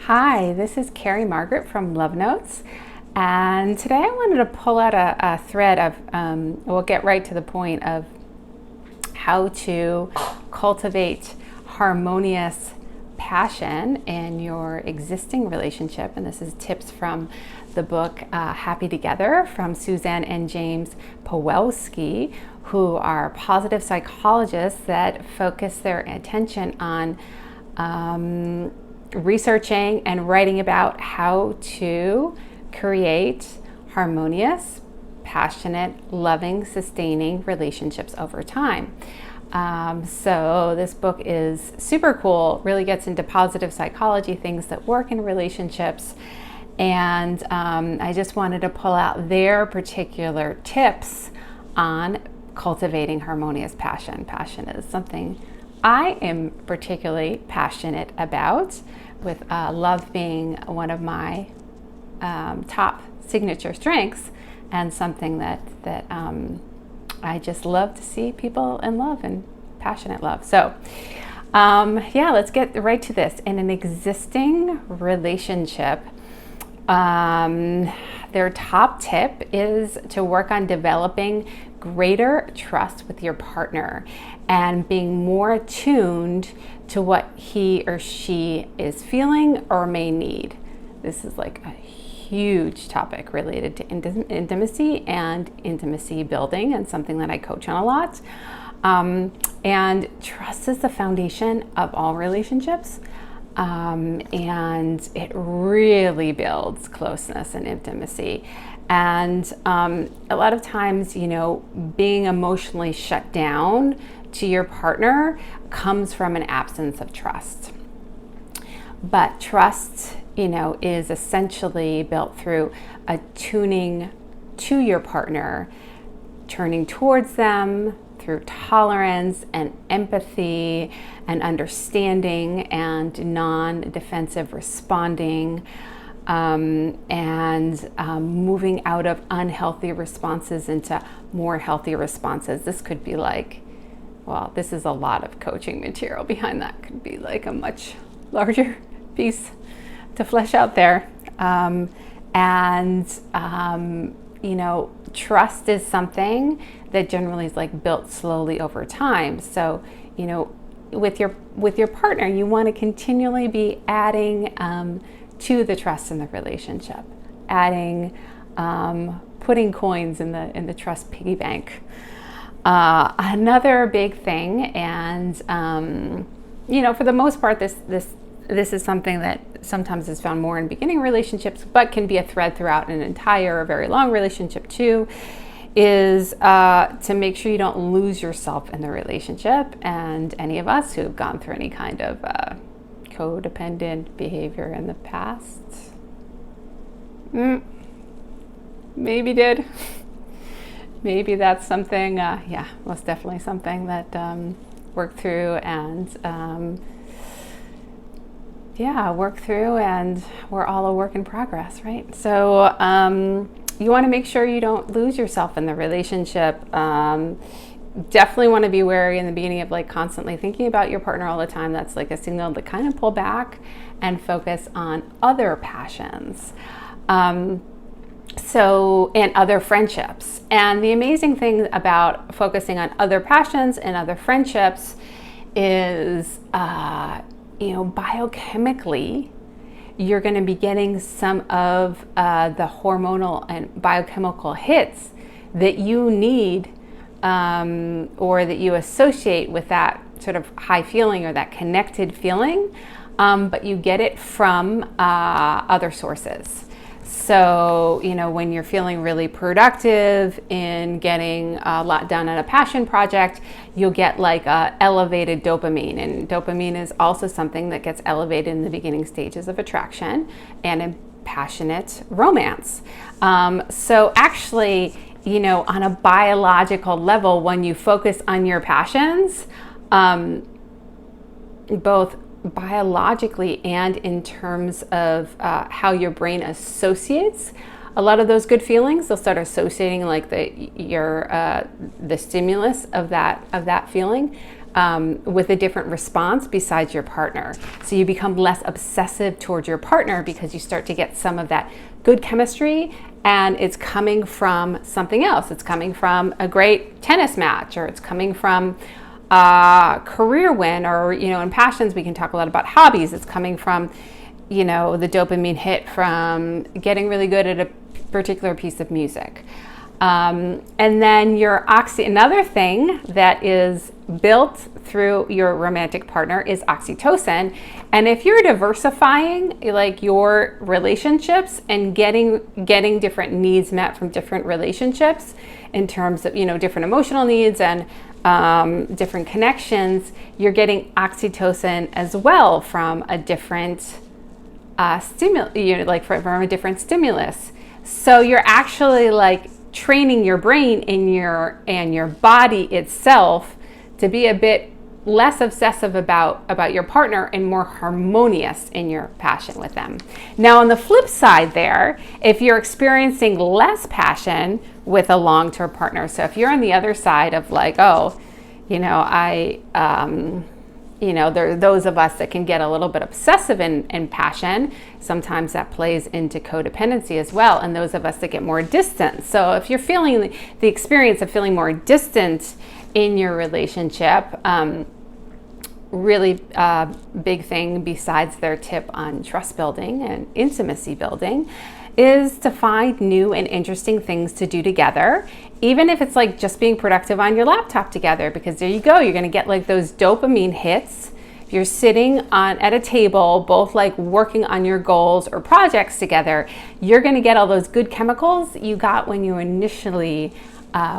Hi, this is Carrie Margaret from Love Notes, and today I wanted to pull out a thread of, we'll get right to the point of how to cultivate harmonious passion in your existing relationship. And this is tips from the book Happy Together from Suzanne and James Pawelski, who are positive psychologists that focus their attention on researching and writing about how to create harmonious, passionate, loving, sustaining relationships over time. So this book is super cool, really gets into positive psychology, things that work in relationships. And I just wanted to pull out their particular tips on cultivating harmonious passion. Passion is something I am particularly passionate about, with love being one of my top signature strengths, and something that I just love to see people in love and passionate love. So let's get right to this. In an existing relationship, their top tip is to work on developing greater trust with your partner and being more attuned to what he or she is feeling or may need. This is like a huge topic related to intimacy and intimacy building, and something that I coach on a lot. And trust is the foundation of all relationships. And it really builds closeness and intimacy. And a lot of times, being emotionally shut down to your partner comes from an absence of trust. But trust, is essentially built through attuning to your partner, turning towards them through tolerance and empathy and understanding and non-defensive responding, and moving out of unhealthy responses into more healthy responses. This could be like, this is a lot of coaching material behind that. Could be like a much larger piece to flesh out there. Trust is something that generally is like built slowly over time. So, with your partner, you want to continually be adding to the trust in the relationship, adding, putting coins in the trust piggy bank. Another big thing, and for the most part, this is something that sometimes is found more in beginning relationships, but can be a thread throughout an entire or very long relationship too, is to make sure you don't lose yourself in the relationship. And any of us who have gone through any kind of codependent behavior in the past, maybe did. Maybe that's something, most definitely something that worked through and work through, and we're all a work in progress, right? So you want to make sure you don't lose yourself in the relationship. Definitely want to be wary in the beginning of like constantly thinking about your partner all the time. That's like a signal to kind of pull back and focus on other passions. And other friendships. And the amazing thing about focusing on other passions and other friendships is, biochemically, you're going to be getting some of the hormonal and biochemical hits that you need, or that you associate with that sort of high feeling or that connected feeling, but you get it from other sources. So, when you're feeling really productive in getting a lot done on a passion project, you'll get like elevated dopamine. And dopamine is also something that gets elevated in the beginning stages of attraction and in passionate romance. So actually, on a biological level, when you focus on your passions, both biologically and in terms of how your brain associates a lot of those good feelings, they'll start associating like the stimulus of that feeling with a different response besides your partner. So you become less obsessive towards your partner because you start to get some of that good chemistry, and it's coming from something else. It's coming from a great tennis match, or it's coming from a career win, or, in passions, we can talk a lot about hobbies. It's coming from, the dopamine hit from getting really good at a particular piece of music. And then another thing that is built through your romantic partner is oxytocin. And if you're diversifying like your relationships and getting different needs met from different relationships in terms of, different emotional needs and different connections, you're getting oxytocin as well from a different from a different stimulus. So you're actually like training your brain and your body itself to be a bit less obsessive about your partner and more harmonious in your passion with them. Now, on the flip side there, if you're experiencing less passion with a long-term partner, so if you're on the other side of like, there are those of us that can get a little bit obsessive in passion. Sometimes that plays into codependency as well. And those of us that get more distant. So if you're feeling the experience of feeling more distant in your relationship, really big thing besides their tip on trust building and intimacy building is to find new and interesting things to do together, even if it's like just being productive on your laptop together, because there you go, you're going to get like those dopamine hits. If you're sitting at a table, both like working on your goals or projects together, you're going to get all those good chemicals you got when you initially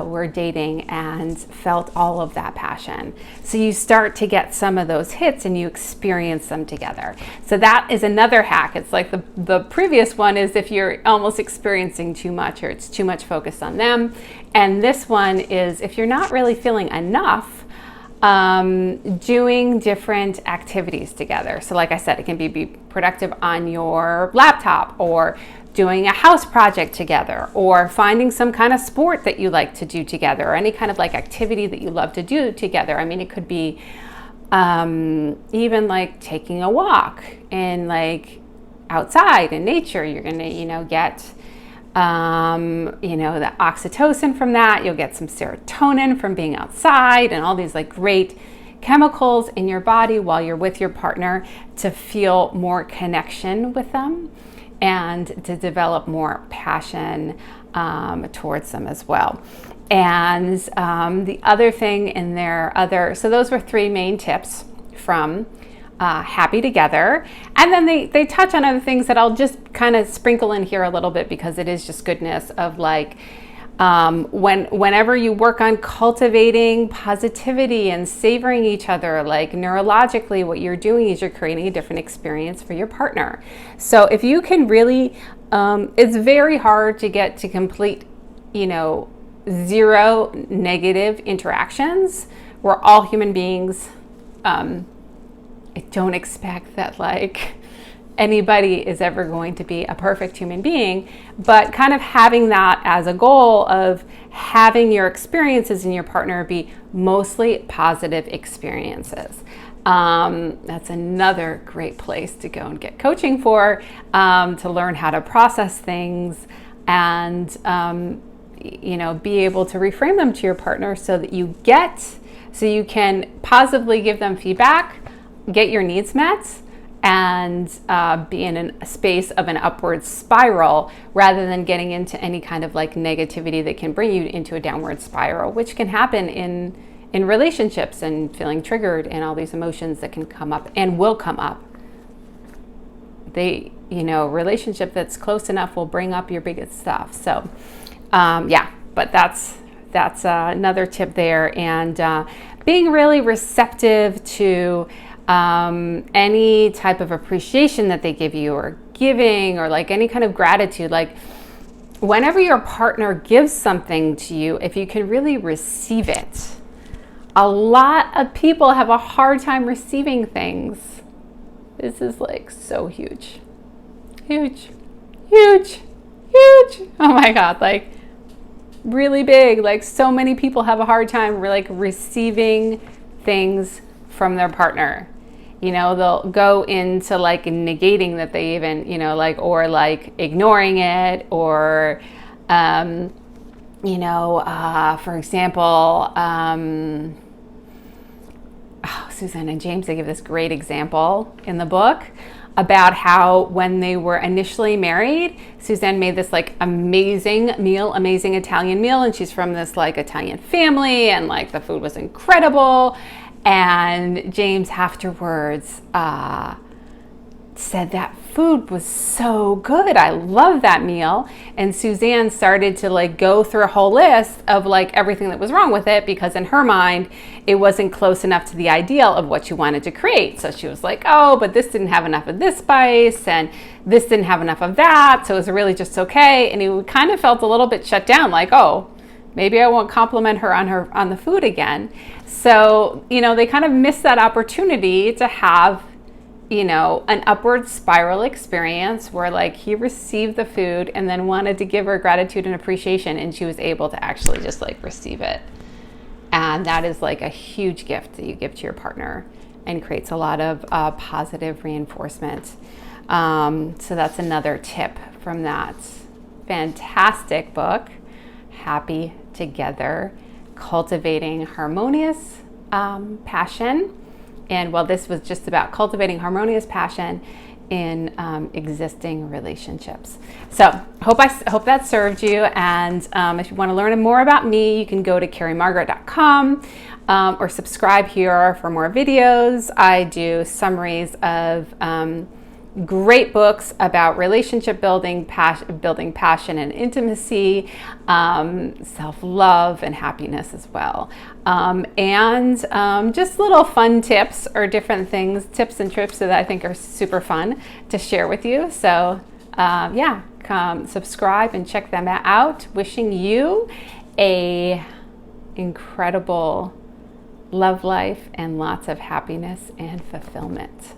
were dating and felt all of that passion. So you start to get some of those hits and you experience them together. So that is another hack. It's like the previous one is if you're almost experiencing too much or it's too much focus on them. And this one is if you're not really feeling enough, doing different activities together. So like I said, it can be productive on your laptop, or doing a house project together, or finding some kind of sport that you like to do together, or any kind of like activity that you love to do together. I mean, it could be even like taking a walk and like outside in nature. You're gonna, get the oxytocin from that. You'll get some serotonin from being outside, and all these like great chemicals in your body while you're with your partner to feel more connection with them and to develop more passion towards them as well. And the other thing in so those were 3 main tips from Happy Together. And then they touch on other things that I'll just kind of sprinkle in here a little bit, because it is just goodness of like, whenever you work on cultivating positivity and savoring each other, like neurologically, what you're doing is you're creating a different experience for your partner. So if you can really, it's very hard to get to complete, 0 negative interactions. We're all human beings. I don't expect that like anybody is ever going to be a perfect human being, but kind of having that as a goal of having your experiences in your partner be mostly positive experiences. That's another great place to go and get coaching to learn how to process things and, be able to reframe them to your partner so that you can positively give them feedback, get your needs met, and be in a space of an upward spiral rather than getting into any kind of like negativity that can bring you into a downward spiral, which can happen in relationships, and feeling triggered and all these emotions that can come up and will come up. Relationship that's close enough will bring up your biggest stuff. So but that's another tip there. And being really receptive to any type of appreciation that they give you, or giving, or like any kind of gratitude. Like whenever your partner gives something to you, if you can really receive it. A lot of people have a hard time receiving things. This is like so huge. Huge. Oh my God, like really big. Like so many people have a hard time like receiving things from their partner. You know, they'll go into like negating that they even, you know, like, or like ignoring it, or, you know, for example, Suzanne and James, they give this great example in the book about how when they were initially married, Suzanne made this like amazing Italian meal, and she's from this like Italian family, and like the food was incredible. And James afterwards said that food was so good. I love that meal. And Suzanne started to like go through a whole list of like everything that was wrong with it, because in her mind, it wasn't close enough to the ideal of what she wanted to create. So she was like, oh, but this didn't have enough of this spice, and this didn't have enough of that. So it was really just okay. And he kind of felt a little bit shut down, like, oh, maybe I won't compliment her on the food again. So, you know, they kind of missed that opportunity to have, you know, an upward spiral experience where like he received the food and then wanted to give her gratitude and appreciation, and she was able to actually just like receive it. And that is like a huge gift that you give to your partner, and creates a lot of positive reinforcement. So that's another tip from that fantastic book, Happy Together, Cultivating Harmonious Passion. And well, this was just about cultivating harmonious passion in existing relationships. So hope that served you. And if you want to learn more about me, you can go to carriemargaret.com or subscribe here for more videos. I do summaries of great books about relationship building, building passion and intimacy, self-love and happiness as well. And just little fun tips or different things, tips and trips that I think are super fun to share with you. So yeah, come subscribe and check them out. Wishing you a incredible love life and lots of happiness and fulfillment.